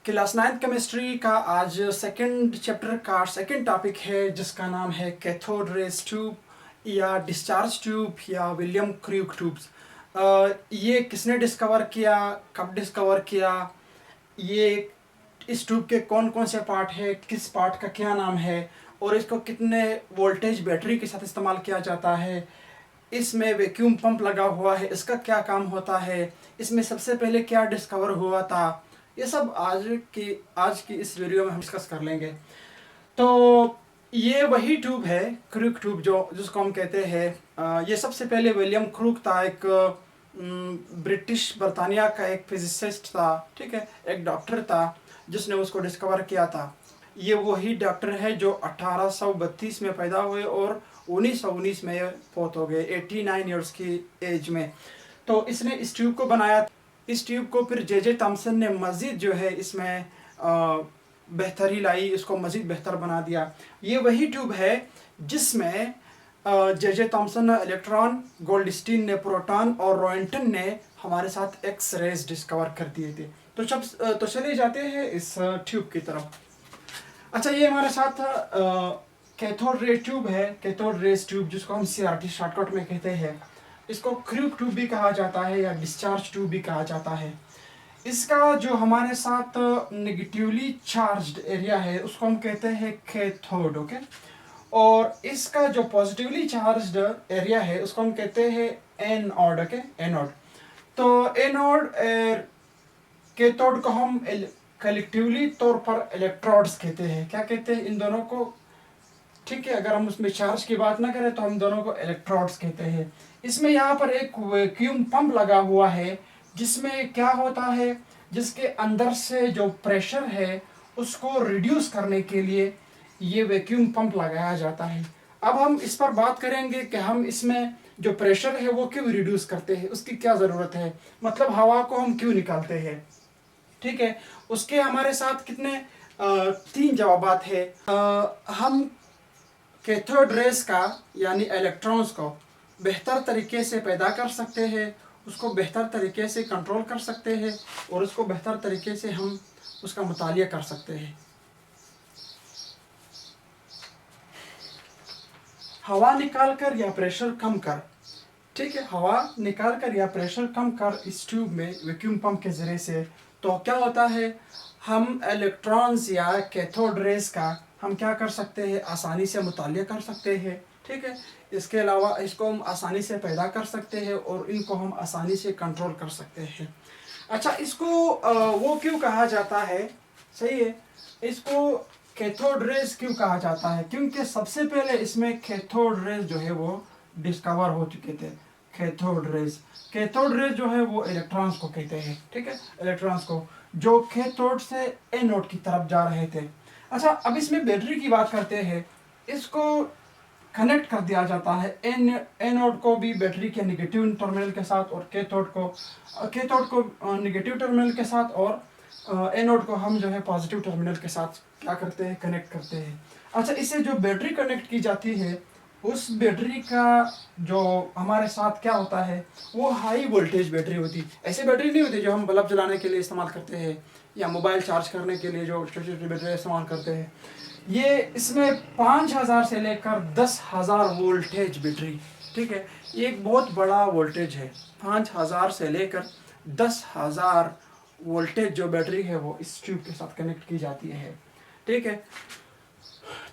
Class 9 chemistry का आज second chapter का सेकंड टॉपिक है, जिसका नाम है कैथोड रेज ट्यूब या डिस्चार्ज ट्यूब या विलियम क्रूग ट्यूब्स। ये किसने डिस्कवर किया, कब डिस्कवर किया, ये इस ट्यूब के कौन कौन से पार्ट है, किस पार्ट का क्या नाम है और इसको कितने वोल्टेज बैटरी के साथ इस्तेमाल किया जाता है, इसमें वैक्यूम पंप लगा हुआ है, इसका क्या काम होता है, इसमें सबसे पहले क्या डिस्कवर हुआ था, ये सब आज की इस वीडियो में हम डिस्कस कर लेंगे। तो ये वही ट्यूब है, क्रूग ट्यूब, जिसको हम कहते हैं। ये सबसे पहले विलियम क्रूग था, एक ब्रिटिश बरतानिया का एक फिजिसिस्ट था, ठीक है, एक डॉक्टर था जिसने उसको डिस्कवर किया था। ये वही डॉक्टर है जो 1832 में पैदा हुए और 1919 में फौत हो गए, 89 ईयर्स की एज में। तो इसने इस ट्यूब को बनाया। इस ट्यूब को फिर जे थॉमसन ने मज़ीद जो है इसमें बेहतरी लाई, इसको मज़ीद बेहतर बना दिया। ये वही ट्यूब है जिसमें जे थॉमसन ने इलेक्ट्रॉन, गोल्डस्टीन ने प्रोटॉन और रॉयंटन ने हमारे साथ एक्स रेज डिस्कवर कर दिए थे। तो चले जाते हैं इस ट्यूब की तरफ। अच्छा, ये हमारे साथ कैथोड रे ट्यूब है, कैथोड रेज ट्यूब, जिसको हम CRT शॉर्टकट में कहते हैं। इसको क्रूग ट्यूब भी कहा जाता है या डिस्चार्ज ट्यूब भी कहा जाता है। इसका जो हमारे साथ नेगेटिवली चार्ज्ड एरिया है उसको हम कहते हैं कैथोड, ओके, और इसका जो पॉजिटिवली चार्ज्ड एरिया है उसको हम कहते हैं एनोड, ओके, एनोड। तो एनोड कैथोड को हम कलेक्टिवली तौर पर इलेक्ट्रोड्स कहते हैं। क्या कहते हैं इन दोनों को? ठीक है, अगर हम उसमें चार्ज की बात ना करें तो हम दोनों को इलेक्ट्रोड्स कहते हैं। इसमें यहाँ पर एक वैक्यूम पंप लगा हुआ है, जिसमें क्या होता है, जिसके अंदर से जो प्रेशर है उसको रिड्यूस करने के लिए ये वैक्यूम पंप लगाया जाता है। अब हम इस पर बात करेंगे कि हम इसमें जो प्रेशर है वो क्यों रिड्यूस करते हैं, उसकी क्या ज़रूरत है, मतलब हवा को हम क्यों निकालते हैं। ठीक है, उसके हमारे साथ कितने 3 जवाबात है। हम कैथोड रेज का यानी इलेक्ट्रॉन्स को बेहतर तरीके से पैदा कर सकते हैं, उसको बेहतर तरीके से कंट्रोल कर सकते हैं और उसको बेहतर तरीके से हम उसका मुतालिया कर सकते हैं। हवा निकाल कर या प्रेशर कम कर, ठीक है, हवा निकाल कर या प्रेशर कम कर इस ट्यूब में वैक्यूम पंप के ज़रिए से, तो क्या होता है, हम इलेक्ट्रॉन्स या कैथोड रेज का हम क्या कर सकते हैं, आसानी से मुतालिया कर सकते हैं। ठीक है, इसके अलावा इसको हम आसानी से पैदा कर सकते हैं और इनको हम आसानी से कंट्रोल कर सकते हैं। अच्छा, इसको वो क्यों कहा जाता है, सही है, इसको कैथोड रेज क्यों कहा जाता है? क्योंकि सबसे पहले इसमें कैथोड रेज जो है वो डिस्कवर हो चुके थे। कैथोड रेज जो है वो इलेक्ट्रॉन्स को कहते हैं, ठीक है, इलेक्ट्रॉन्स को जो कैथोड से एनोड की तरफ जा रहे थे। अच्छा, अब इसमें बैटरी की बात करते हैं। इसको कनेक्ट कर दिया जाता है एनोड को भी बैटरी के नेगेटिव टर्मिनल के साथ और कैथोड को नेगेटिव टर्मिनल के साथ और एनोड को हम जो है पॉजिटिव टर्मिनल के साथ क्या करते हैं, कनेक्ट करते हैं। अच्छा, इससे जो बैटरी कनेक्ट की जाती है उस बैटरी का जो हमारे साथ क्या होता है, वो हाई वोल्टेज बैटरी होती। ऐसे बैटरी नहीं होती जो हम बल्ब जलाने के लिए इस्तेमाल करते हैं या मोबाइल चार्ज करने के लिए जो छोटी छोटी बैटरी इस्तेमाल करते हैं। ये इसमें 5000 से लेकर 10,000 वोल्टेज बैटरी, ठीक है, ये एक बहुत बड़ा वोल्टेज है। 5000 से लेकर 10,000 वोल्टेज जो बैटरी है वो इस ट्यूब के साथ कनेक्ट की जाती है। ठीक है,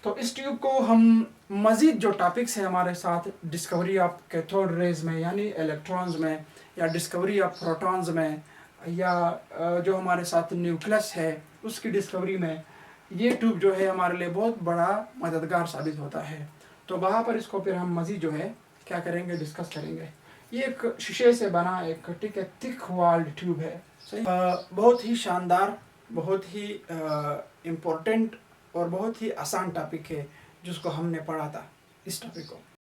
तो इस ट्यूब को हम मज़ीद जो टॉपिक्स है हमारे साथ, डिस्कवरी ऑफ कैथोड रेज में यानी इलेक्ट्रॉन्स में, या डिस्कवरी ऑफ प्रोटॉन्स में, या जो हमारे साथ न्यूक्लियस है उसकी डिस्कवरी में, ये ट्यूब जो है हमारे लिए बहुत बड़ा मददगार साबित होता है। तो वहाँ पर इसको फिर हम मज़ीद जो है क्या करेंगे, डिस्कस करेंगे। ये एक शीशे से बना एक, ठीक है, थिक वॉल्ड ट्यूब है, सही, बहुत ही शानदार, बहुत ही इम्पोर्टेंट और बहुत ही आसान टॉपिक है जिसको हमने पढ़ा था, इस टॉपिक को।